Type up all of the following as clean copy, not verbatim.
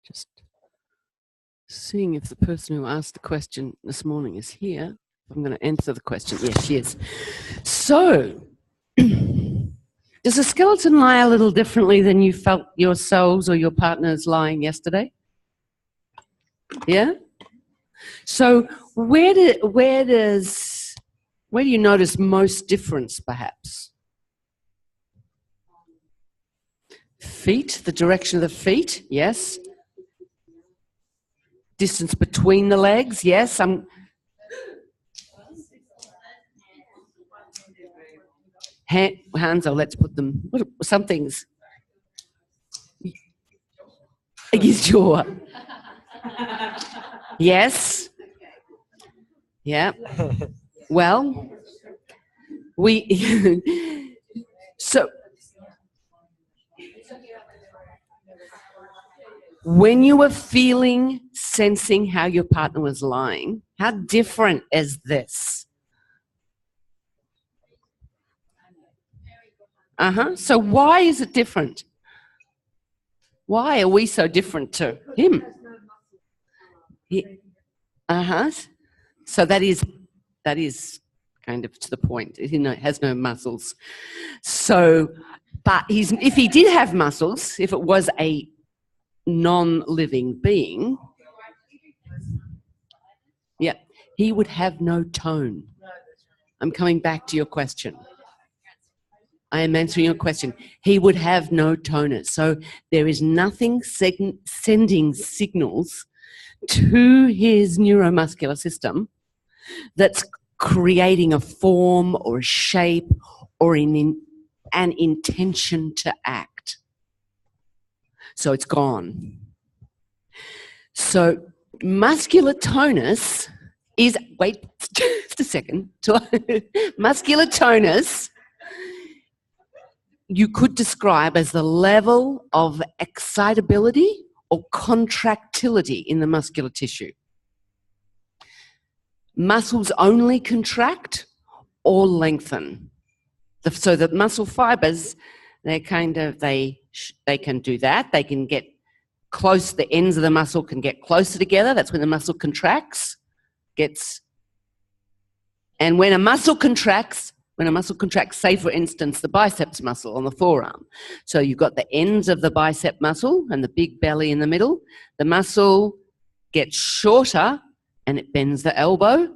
Just seeing if the person who asked the question this morning is here. I'm going to answer the question. Yes, she is. So, does the skeleton lie a little differently than you felt yourselves or your partners lying yesterday? Yeah? So where do you notice most difference, perhaps? Feet, the direction of the feet, yes. Distance between the legs, yes. Hands, let's put them, some things. His jaw. Yes. Yeah. Well, so when you were feeling, sensing how your partner was lying, how different is this? So why is it different? Why are we so different to him? So that is kind of to the point. He has no muscles. So, but if he did have muscles, if it was a non-living being, yeah, he would have no tone. I'm coming back to your question. I am answering your question. He would have no tonus. So there is nothing sending signals to his neuromuscular system that's creating a form or a shape or an intention to act. So it's gone. So muscular tonus is, wait just a second, muscular tonus you could describe as the level of excitability or contractility in the muscular tissue. Muscles only contract or lengthen. So the muscle fibers, they can do that. They can get close, the ends of the muscle can get closer together. That's when the muscle contracts, and when a muscle contracts, say for instance, the biceps muscle on the forearm. So you've got the ends of the bicep muscle and the big belly in the middle. The muscle gets shorter and it bends the elbow,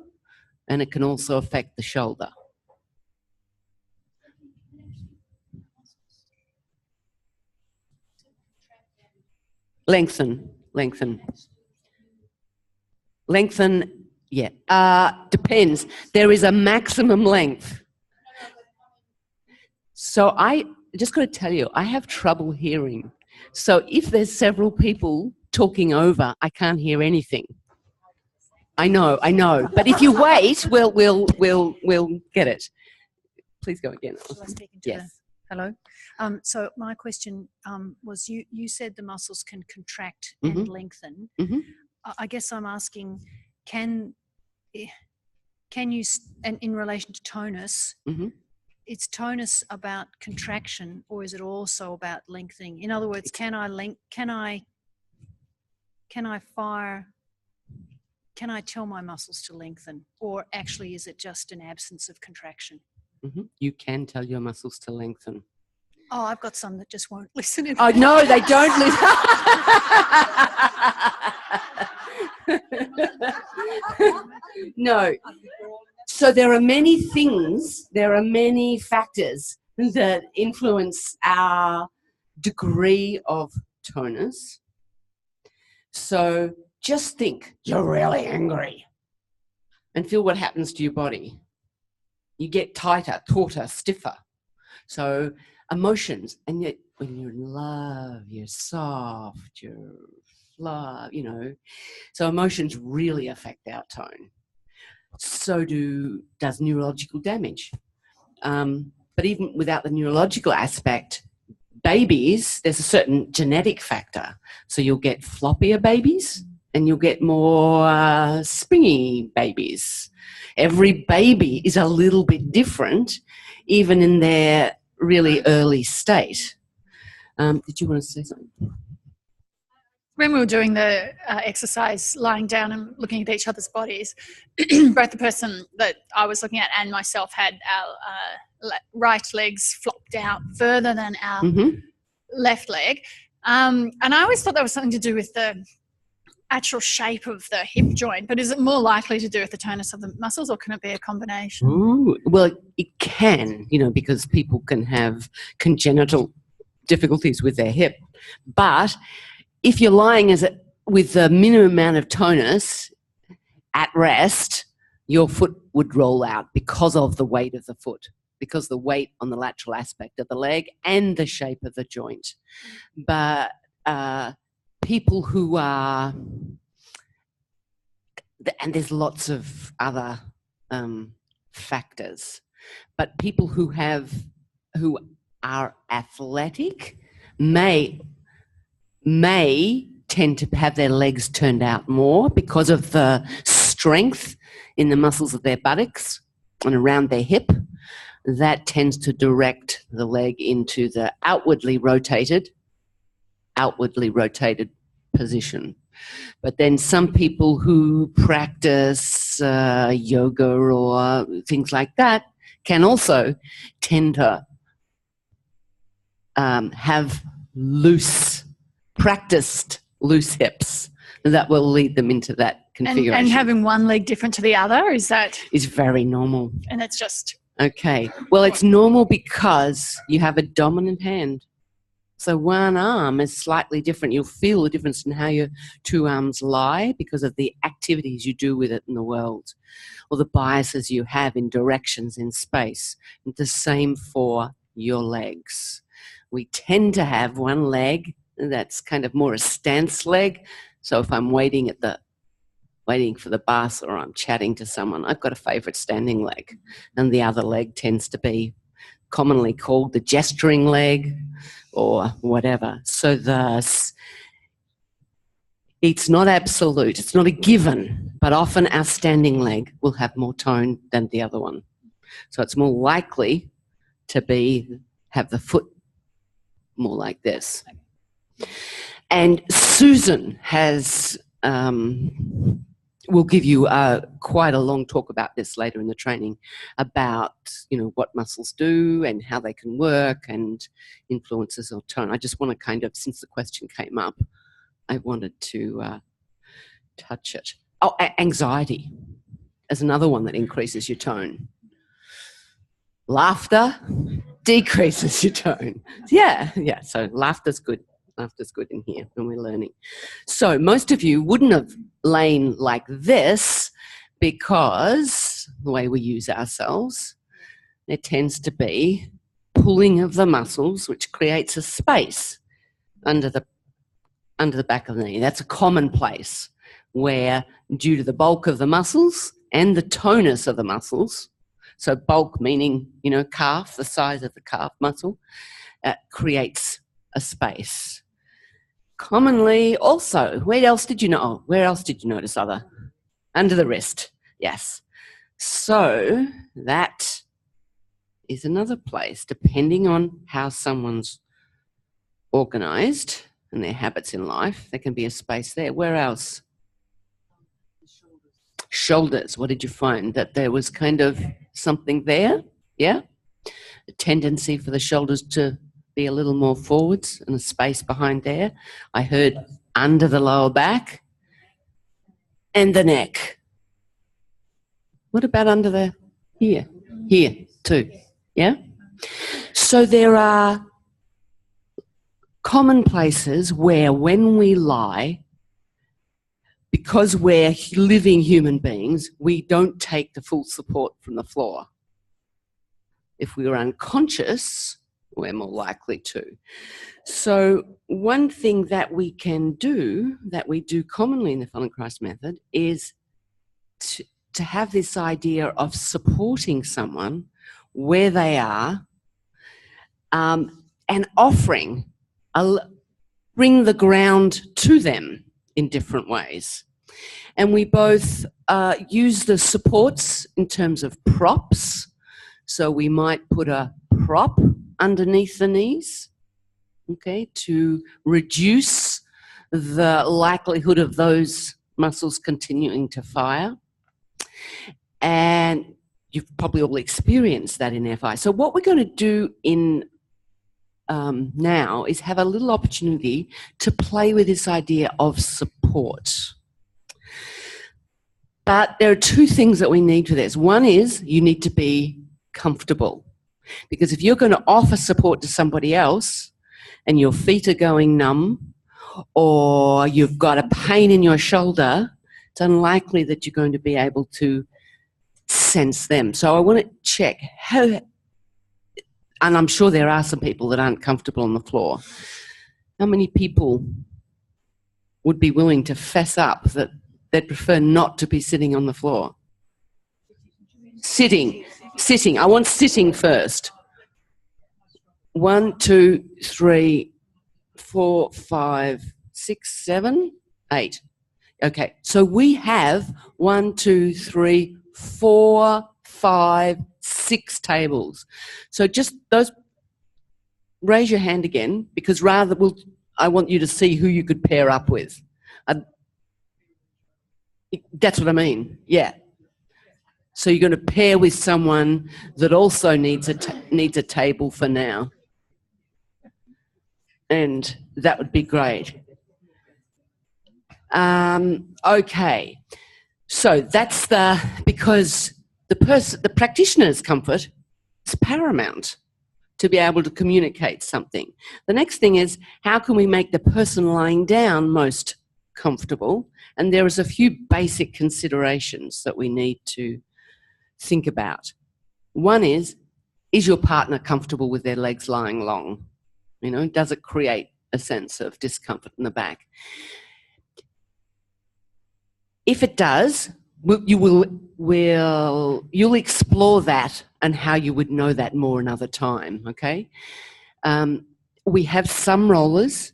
and it can also affect the shoulder. Lengthen, yeah. Depends. There is a maximum length. So I just got to tell you, I have trouble hearing. So if there's several people talking over, I can't hear anything. I know. But if you wait, we'll get it. Please go again. Yes. Hello. So my question was, you said the muscles can contract and lengthen. I guess I'm asking, can you, and in relation to tonus, is tonus about contraction or is it also about lengthening? In other words, can I tell my muscles to lengthen, or actually is it just an absence of contraction? You can tell your muscles to lengthen. Oh, I've got some that just won't listen. Oh, no, they don't listen. No. So there are many things, there are many factors that influence our degree of tonus. So just think, you're really angry, and feel what happens to your body. You get tighter, tauter, stiffer. So emotions, and yet when you're in love, you're soft, you're fluff, So emotions really affect our tone. So does neurological damage. But even without the neurological aspect, babies, there's a certain genetic factor. So you'll get floppier babies and you'll get more springy babies. Every baby is a little bit different, even in their really early state. Did you want to say something? when we were doing the exercise, lying down and looking at each other's bodies, both the person that I was looking at and myself had our right legs flopped out further than our left leg. And I always thought that was something to do with the actual shape of the hip joint, but is it more likely to do with the tonus of the muscles, or can it be a combination? Ooh, well, it can, because people can have congenital difficulties with their hip. But if you're lying with the minimum amount of tonus at rest, your foot would roll out because of the weight of the foot, because the weight on the lateral aspect of the leg and the shape of the joint. But people who are, and there's lots of other factors, but people who are athletic may tend to have their legs turned out more because of the strength in the muscles of their buttocks and around their hip. That tends to direct the leg into the outwardly rotated position. But then some people who practice yoga or things like that can also tend to have practiced loose hips. That will lead them into that configuration. And having one leg different to the other, is very normal. And it's just... Okay. Well, it's normal because you have a dominant hand. So one arm is slightly different. You'll feel the difference in how your two arms lie because of the activities you do with it in the world, or the biases you have in directions in space. And the same for your legs. We tend to have one leg that's kind of more a stance leg. So if I'm waiting for the bus or I'm chatting to someone, I've got a favourite standing leg. And the other leg tends to be commonly called the gesturing leg or whatever. So it's not absolute, it's not a given, but often our standing leg will have more tone than the other one. So it's more likely to have the foot more like this. And Susan will give you quite a long talk about this later in the training, about what muscles do and how they can work and influences on tone. I just want to since the question came up, I wanted to touch it. Oh, anxiety is another one that increases your tone. Laughter decreases your tone. Yeah. So laughter's good. Laughter's good in here when we're learning. So most of you wouldn't have lain like this because the way we use ourselves, there tends to be pulling of the muscles, which creates a space under the back of the knee. That's a common place where, due to the bulk of the muscles and the tonus of the muscles, so bulk meaning, calf, the size of the calf muscle, creates a space. Commonly also, where else did you notice other? Under the wrist, yes. So that is another place, depending on how someone's organised and their habits in life, there can be a space there. Where else? Shoulders. What did you find? That there was kind of something there? Yeah? A tendency for the shoulders to be a little more forwards and a space behind there. I heard under the lower back and the neck. What about under the here? Here too. Yeah? So there are common places where when we lie, because we're living human beings, we don't take the full support from the floor. If we were unconscious, we're more likely to. So one thing that we can do, that we do commonly in the Feldenkrais method, is to have this idea of supporting someone where they are, and offering, bring the ground to them in different ways. And we both use the supports in terms of props. So we might put a prop underneath the knees, okay, to reduce the likelihood of those muscles continuing to fire. And you've probably all experienced that in FI. So what we're going to do in now is have a little opportunity to play with this idea of support. But there are two things that we need for this. One is you need to be comfortable, because if you're going to offer support to somebody else and your feet are going numb or you've got a pain in your shoulder, it's unlikely that you're going to be able to sense them. So I want to check how, and I'm sure there are some people that aren't comfortable on the floor. How many people would be willing to fess up that they'd prefer not to be sitting on the floor? Sitting. I want sitting first. 1, 2, 3, 4, 5, 6, 7, 8. Okay, so we have 1, 2, 3, 4, 5, 6 tables. So just those, raise your hand again, because I want you to see who you could pair up with. That's what I mean, yeah. So you're going to pair with someone that also needs a table for now. And that would be great. Okay. So that's because the practitioner's comfort is paramount to be able to communicate something. The next thing is, how can we make the person lying down most comfortable? And there is a few basic considerations that we need to think about. One is your partner comfortable with their legs lying long? You know, does it create a sense of discomfort in the back? If it does, you'll explore that and how you would know that more another time, okay? We have some rollers.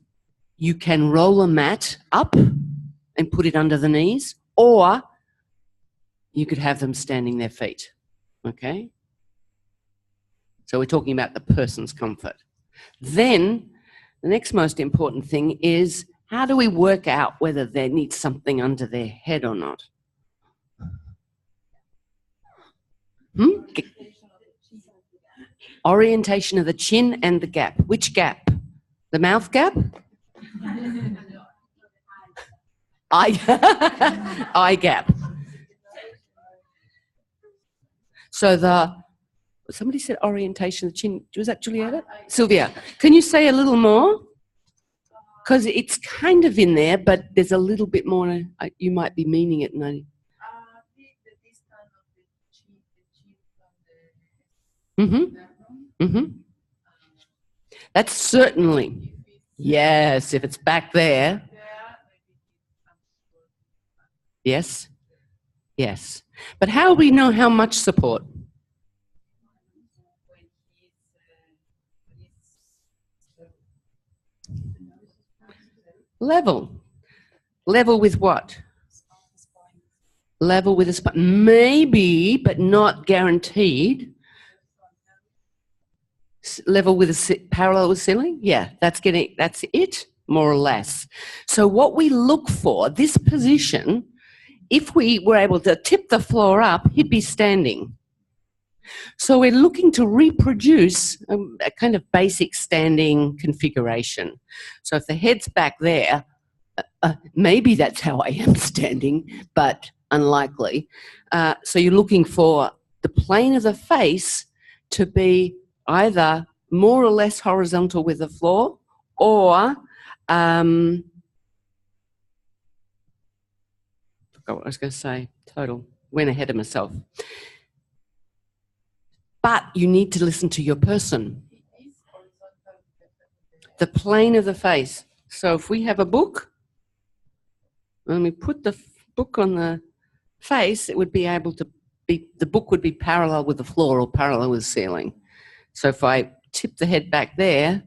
You can roll a mat up and put it under the knees, or you could have them standing their feet, okay? So we're talking about the person's comfort. Then the next most important thing is, how do we work out whether they need something under their head or not? Orientation of the chin and the gap. Which gap? The mouth gap? Eye gap. So somebody said orientation of the chin. Was that Julietta? Sylvia, can you say a little more? Because it's kind of in there, but there's a little bit more. You might be meaning it. That's certainly, yes, if it's back there. Yes. But how do we know how much support? Level with what? Level with a spine. Maybe, but not guaranteed. Level with parallel with ceiling? Yeah, that's it, more or less. So what we look for, this position, if we were able to tip the floor up, he'd be standing. So we're looking to reproduce a kind of basic standing configuration. So if the head's back there, maybe that's how I am standing, but unlikely. So you're looking for the plane of the face to be either more or less horizontal with the floor, or forgot what I was going to say. Total. Went ahead of myself. But you need to listen to your person. The plane of the face. So if we have a book, when we put the book on the face, it would be able to be, the book would be parallel with the floor or parallel with the ceiling. So if I tip the head back there,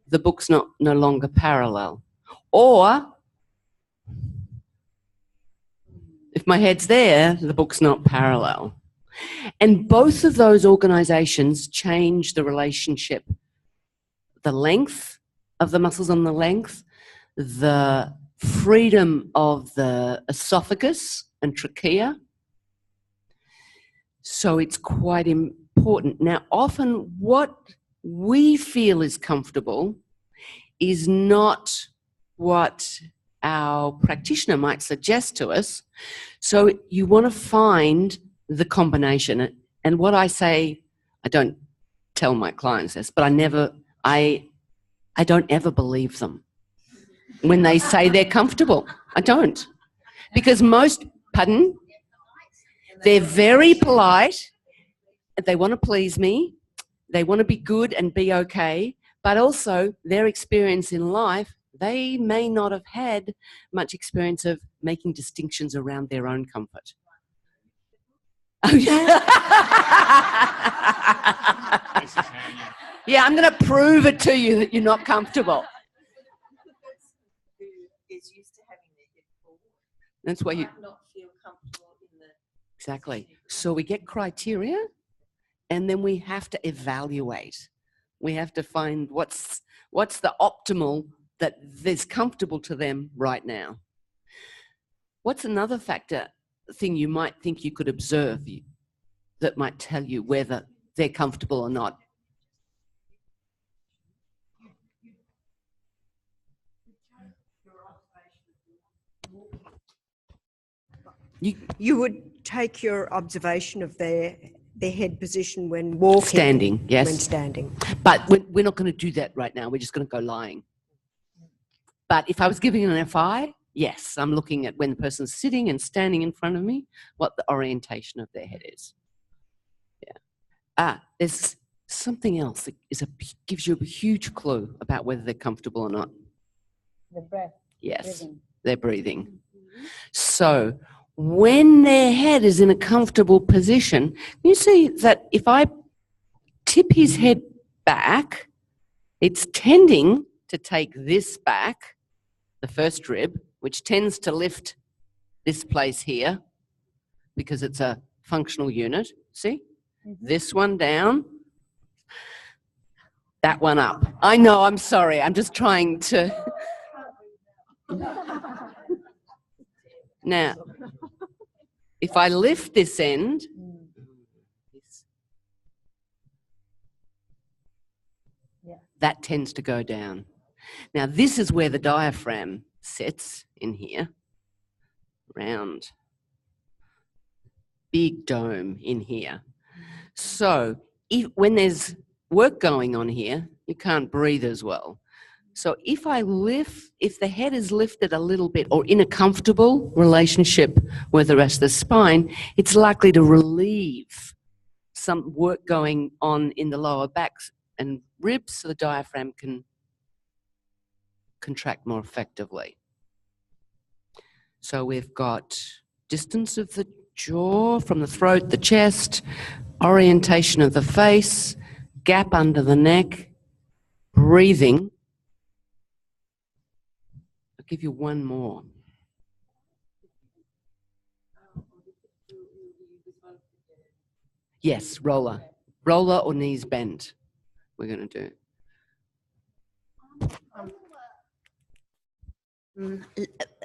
the book's no longer parallel. Or if my head's there, the book's not parallel. And both of those organisations change the relationship, the length of the muscles on the length, the freedom of the esophagus and trachea. So it's quite important. Now, often what we feel is comfortable is not what our practitioner might suggest to us. So you want to find the combination. And what I say, I don't tell my clients this, but I don't ever believe them when they say they're comfortable. I don't. Because pardon? They're very polite. They want to please me. They want to be good and be okay. But also their experience in life, they may not have had much experience of making distinctions around their own comfort. Oh, yeah. Yeah, I'm going to prove it to you that you're not comfortable. Is used to having their head forward. That's why you might not feel comfortable in the. Exactly. So we get criteria, and then we have to evaluate. We have to find what's the optimal that is comfortable to them right now. What's another thing you might think you could observe that might tell you whether they're comfortable or not? You would take your observation of their head position when walking. Standing, yes. When standing. But we're not going to do that right now. We're just going to go lying. But if I was giving an FI, yes, I'm looking at when the person's sitting and standing in front of me, what the orientation of their head is. Yeah. There's something else that gives you a huge clue about whether they're comfortable or not. The breath. Yes, Breathing. they're breathing. So when their head is in a comfortable position, you see that if I tip his head back, it's tending to take this back, the first rib, which tends to lift this place here because it's a functional unit. See? Mm-hmm. This one down, that one up. I know, I'm sorry. I'm just trying to... Now, if I lift this end, that tends to go down. Now, this is where the diaphragm sits in here, round, big dome in here. So when there's work going on here, you can't breathe as well. So if the head is lifted a little bit or in a comfortable relationship with the rest of the spine, it's likely to relieve some work going on in the lower backs and ribs so the diaphragm can contract more effectively. So we've got distance of the jaw from the throat, the chest, orientation of the face, gap under the neck, breathing. I'll give you one more. Yes, roller. Roller or knees bent. We're going to do.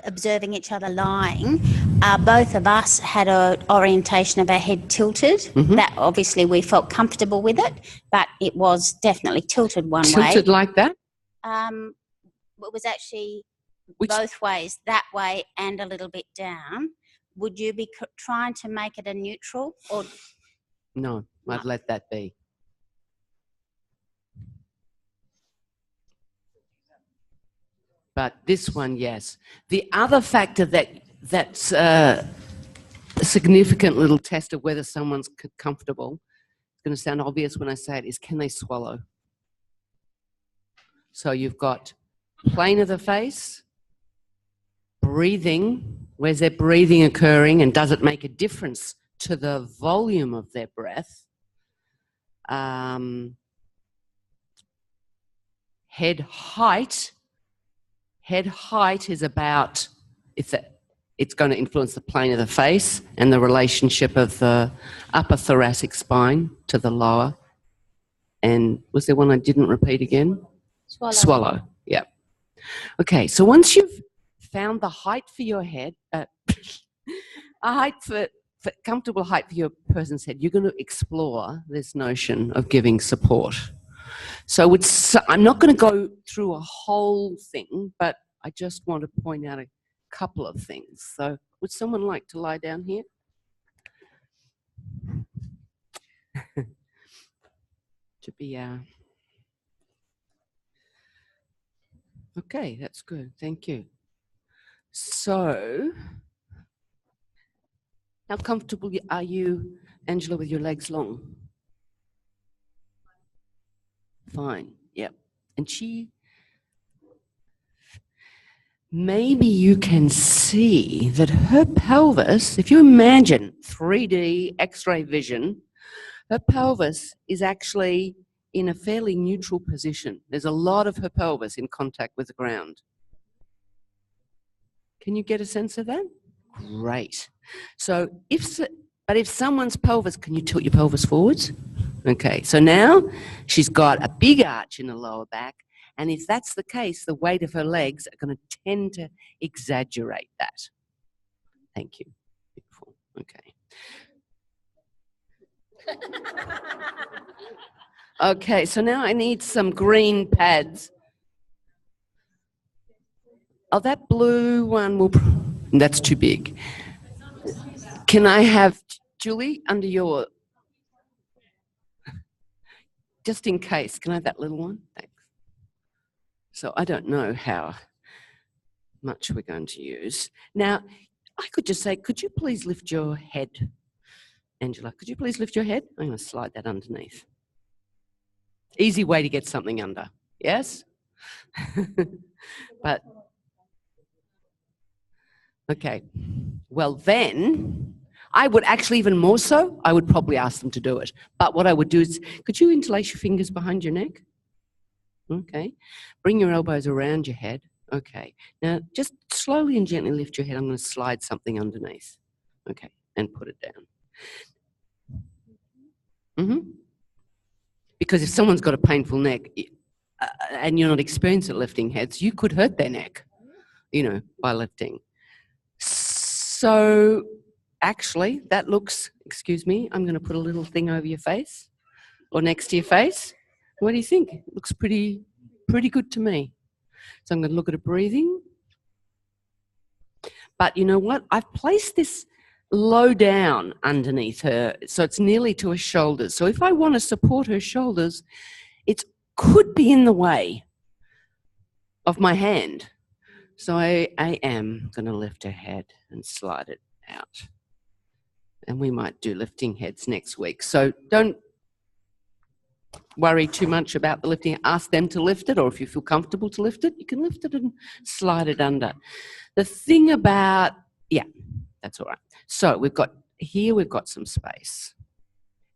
Observing each other lying, both of us had an orientation of our head tilted. Mm-hmm. That obviously we felt comfortable with it, but it was definitely tilted one way. Tilted like that? It was actually both ways, that way and a little bit down. Would you be trying to make it a neutral? Or No, I'd let that be. But this one, yes. The other factor that's a significant little test of whether someone's comfortable, it's going to sound obvious when I say it, is can they swallow? So you've got plane of the face, breathing, where's their breathing occurring and does it make a difference to the volume of their breath? Head height. Head height is about, it's going to influence the plane of the face and the relationship of the upper thoracic spine to the lower. And was there one I didn't repeat again? swallow. Swallow, yeah. Okay, so once you've found the height for your head, a height for comfortable height for your person's head, you're going to explore this notion of giving support. So I'm not going to go through a whole thing, but I just want to point out a couple of things. So would someone like to lie down here? To be okay, that's good. Thank you. So, how comfortable are you, Angela, with your legs long? Fine. Yep. And maybe you can see that her pelvis, if you imagine 3D X-ray vision, her pelvis is actually in a fairly neutral position. There's a lot of her pelvis in contact with the ground. Can you get a sense of that? Great. So if someone's pelvis, can you tilt your pelvis forwards? Okay, so now she's got a big arch in the lower back, and if that's the case, the weight of her legs are going to tend to exaggerate that. Thank you. Beautiful. Okay. Okay, so now I need some green pads. Oh, that blue one will... That's too big. Can I have, Julie, under your... Just in case, can I have that little one? Thanks. So I don't know how much we're going to use. Now, I could just say, could you please lift your head? Angela, could you please lift your head? I'm going to slide that underneath. Easy way to get something under, yes? But, okay. Well then, I would actually even more so, I would probably ask them to do it. But what I would do is, could you interlace your fingers behind your neck? Okay. Bring your elbows around your head. Okay. Now, just slowly and gently lift your head. I'm going to slide something underneath. Okay. And put it down. Because if someone's got a painful neck and you're not experienced at lifting heads, you could hurt their neck, you know, by lifting. So actually, that looks, excuse me, I'm going to put a little thing over your face or next to your face. What do you think? It looks pretty good to me. So I'm going to look at her breathing. But you know what? I've placed this low down underneath her, so it's nearly to her shoulders. So if I want to support her shoulders, it could be in the way of my hand. So I am going to lift her head and slide it out. And we might do lifting heads next week. So don't worry too much about the lifting. Ask them to lift it, or if you feel comfortable to lift it, you can lift it and slide it under. The thing about, yeah, that's all right. So we've got some space.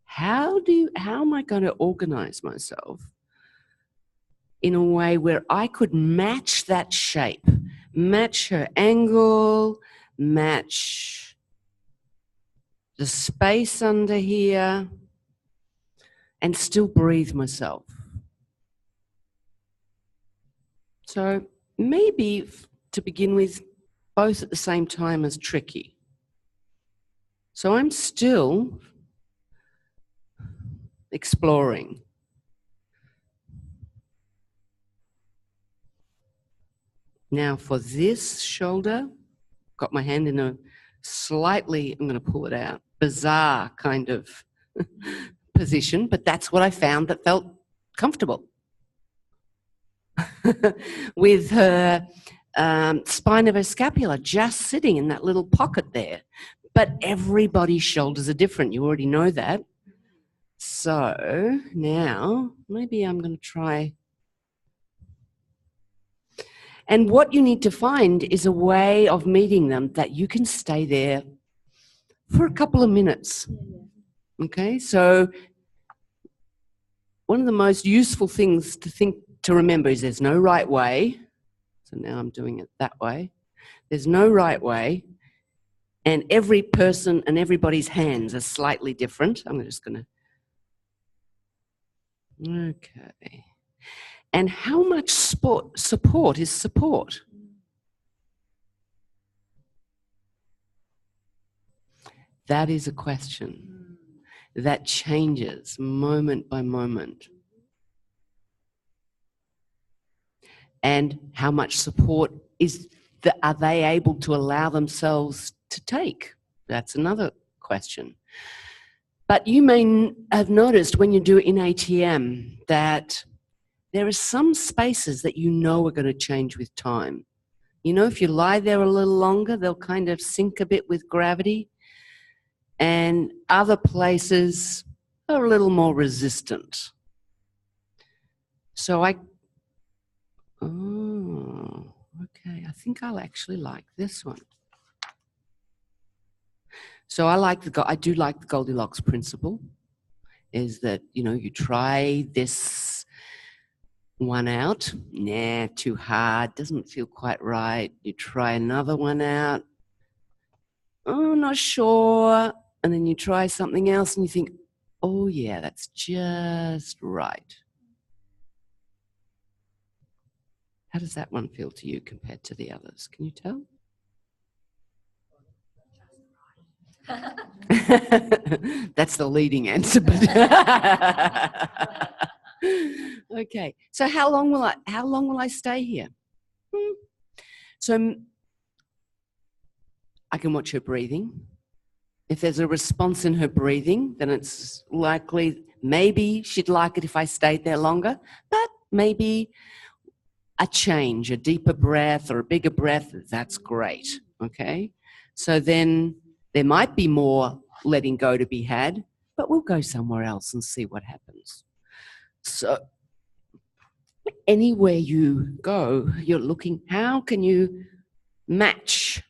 How am I going to organize myself in a way where I could match that shape, match her angle, match the space under here, and still breathe myself? So maybe to begin with, both at the same time is tricky. So I'm still exploring. Now for this shoulder, got my hand in a slightly, I'm going to pull it out, bizarre kind of position, but that's what I found that felt comfortable. With her spine of her scapula just sitting in that little pocket there. But everybody's shoulders are different. You already know that. So now maybe I'm going to try. And what you need to find is a way of meeting them that you can stay there for a couple of minutes. Okay, so one of the most useful things to remember is there's no right way. So now I'm doing it that way. There's no right way. And every person and everybody's hands are slightly different. I'm just going to... Okay. And how much support is support? That is a question that changes moment by moment. And how much support are they able to allow themselves to take? That's another question. But you may have noticed when you do it in ATM that there are some spaces that you know are going to change with time. You know, if you lie there a little longer, they'll kind of sink a bit with gravity. And other places are a little more resistant. So okay, I think I'll actually like this one. So I do like the Goldilocks principle, is that, you know, you try this one out. Nah, too hard, doesn't feel quite right. You try another one out. Oh, not sure. And then you try something else and you think, oh yeah, that's just right. How does that one feel to you compared to the others? Can you tell? That's the leading answer. But okay. So how long will I stay here? So I can watch her breathing. If there's a response in her breathing, then it's likely, maybe she'd like it if I stayed there longer, but maybe a change, a deeper breath or a bigger breath, that's great, okay? So then there might be more letting go to be had, but we'll go somewhere else and see what happens. So anywhere you go, you're looking, how can you match?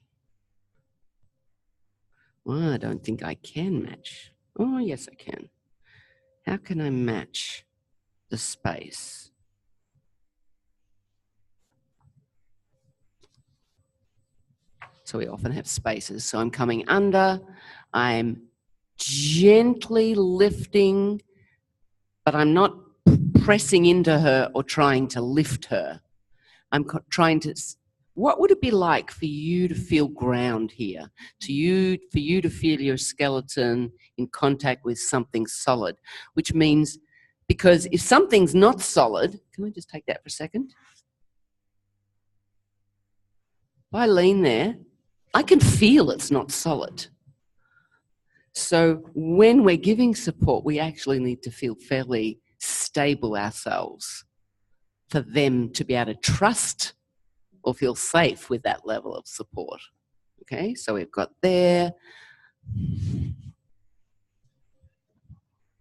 Well, I don't think I can match. Oh, yes, I can. How can I match the space? So we often have spaces. So I'm coming under, I'm gently lifting, but I'm not pressing into her or trying to lift her. I'm trying to, what would it be like for you to feel ground here? For you to feel your skeleton in contact with something solid, which means, because if something's not solid, can I just take that for a second? If I lean there, I can feel it's not solid. So when we're giving support, we actually need to feel fairly stable ourselves for them to be able to trust or feel safe with that level of support. Okay, so we've got there,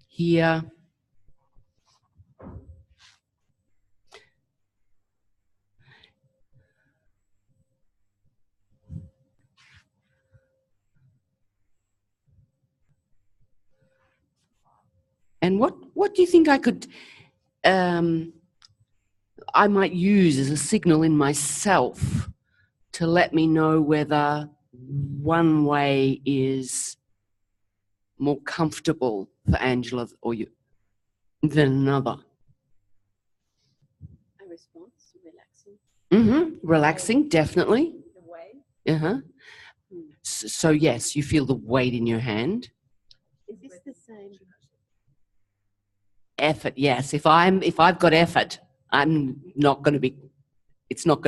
here, and what do you think I could, I might use as a signal in myself to let me know whether one way is more comfortable for Angela or you than another? A response, relaxing. Mm-hmm. Relaxing, definitely. The way. Uh-huh. So yes, you feel the weight in your hand. Is this the same? Effort, yes. If I've got effort, I'm not going to be. It's not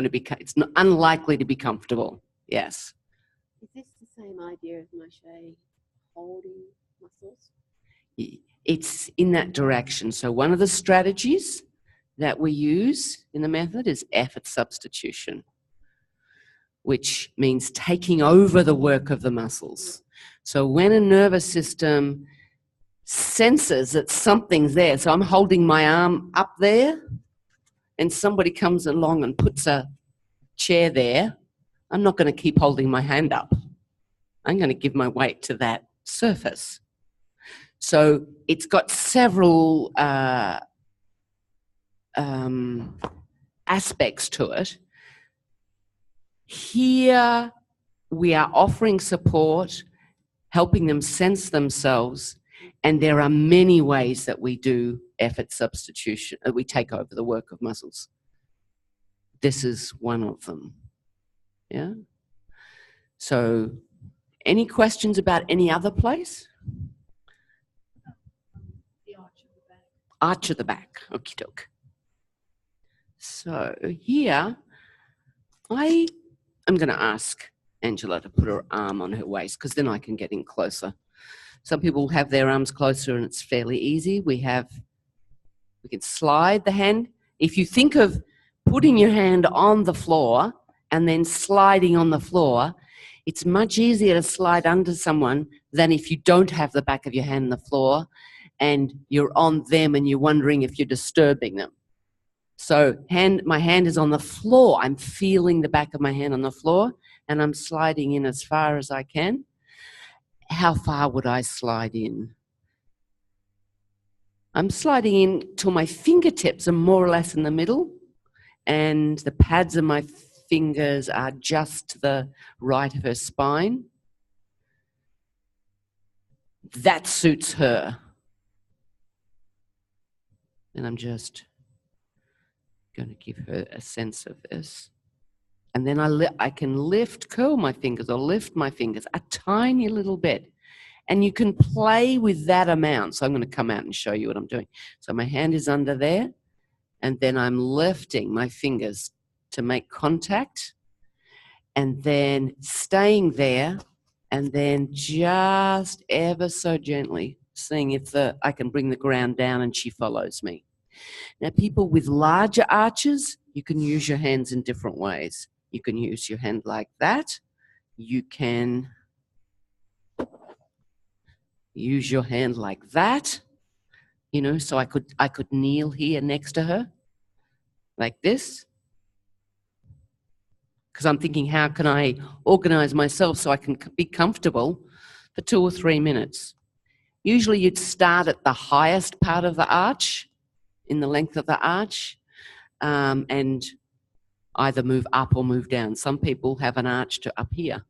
unlikely to be comfortable. Yes. Is this the same idea of mache holding muscles? It's in that direction. So one of the strategies that we use in the method is effort substitution, which means taking over the work of the muscles. So when a nervous system senses that something's there, so I'm holding my arm up there and somebody comes along and puts a chair there, I'm not going to keep holding my hand up. I'm going to give my weight to that surface. So it's got several aspects to it. Here we are offering support, helping them sense themselves, And there are many ways that we do effort substitution, we take over the work of muscles. This is one of them. Yeah? So, any questions about any other place? The arch of the back. Arch of the back. Okie doke. So here, I am going to ask Angela to put her arm on her waist, because then I can get in closer. Some people have their arms closer and it's fairly easy. We can slide the hand. If you think of putting your hand on the floor and then sliding on the floor, it's much easier to slide under someone than if you don't have the back of your hand on the floor and you're on them and you're wondering if you're disturbing them. So my hand is on the floor. I'm feeling the back of my hand on the floor and I'm sliding in as far as I can. How far would I slide in? I'm sliding in till my fingertips are more or less in the middle and the pads of my fingers are just to the right of her spine. That suits her. And I'm just going to give her a sense of this. And then I can curl my fingers or lift my fingers a tiny little bit. And you can play with that amount. So I'm going to come out and show you what I'm doing. So my hand is under there. And then I'm lifting my fingers to make contact. And then staying there. And then just ever so gently seeing if I can bring the ground down and she follows me. Now, people with larger arches, you can use your hands in different ways. You can use your hand like that. You can use your hand like that. You know, so I could kneel here next to her, like this. Because I'm thinking, how can I organize myself so I can be comfortable for 2 or 3 minutes? Usually you'd start at the highest part of the arch, in the length of the arch, and either move up or move down. Some people have an arch to up here,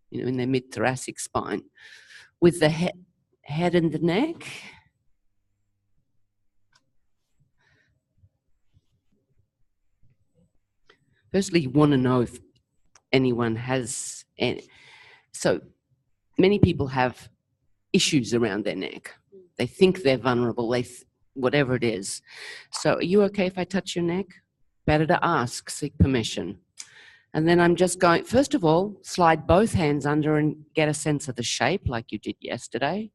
you know, in their mid-thoracic spine. With the head and the neck, firstly, you want to know if anyone has any. So many people have issues around their neck. They think they're vulnerable, whatever it is. So are you okay if I touch your neck? Better to ask, seek permission. And then I'm just going, first of all, slide both hands under and get a sense of the shape like you did yesterday.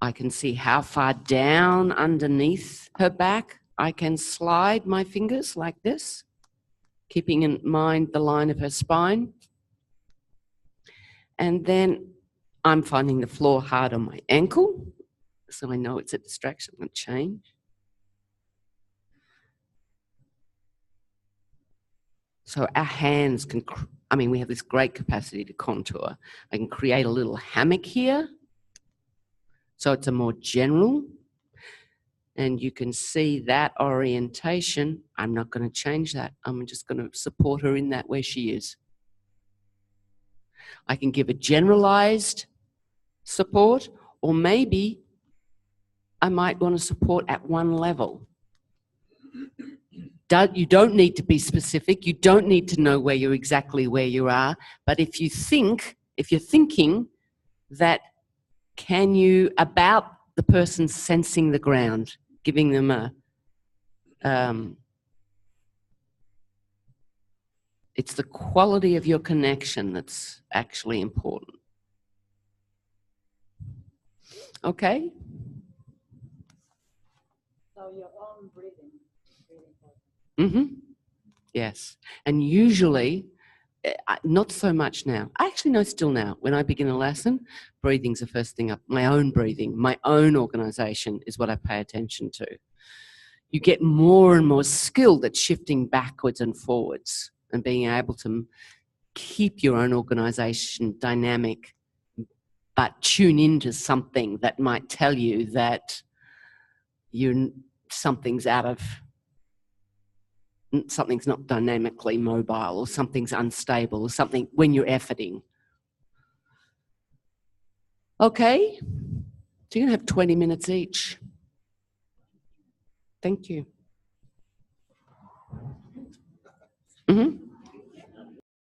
I can see how far down underneath her back I can slide my fingers like this, keeping in mind the line of her spine. And then I'm finding the floor hard on my ankle, so I know it's a distraction. I'm going to change. So our hands can, we have this great capacity to contour. I can create a little hammock here, so it's a more general. And you can see that orientation. I'm not going to change that. I'm just going to support her in that where she is. I can give a generalized support, or maybe I might want to support at one level. You don't need to be specific. You don't need to know exactly where you are. But if you're thinking that, can you, about the person sensing the ground, giving them it's the quality of your connection that's actually important. Okay? So your own breathing is really important. Mm-hmm. Yes. And usually, not so much now. Actually, no, still now. When I begin a lesson, breathing's the first thing up. My own breathing, my own organisation is what I pay attention to. You get more and more skilled at shifting backwards and forwards and being able to keep your own organisation dynamic, but tune into something that might tell you that something's not dynamically mobile, or something's unstable, or something when you're efforting. Okay, so you're going to have 20 minutes each. Thank you. Mm-hmm.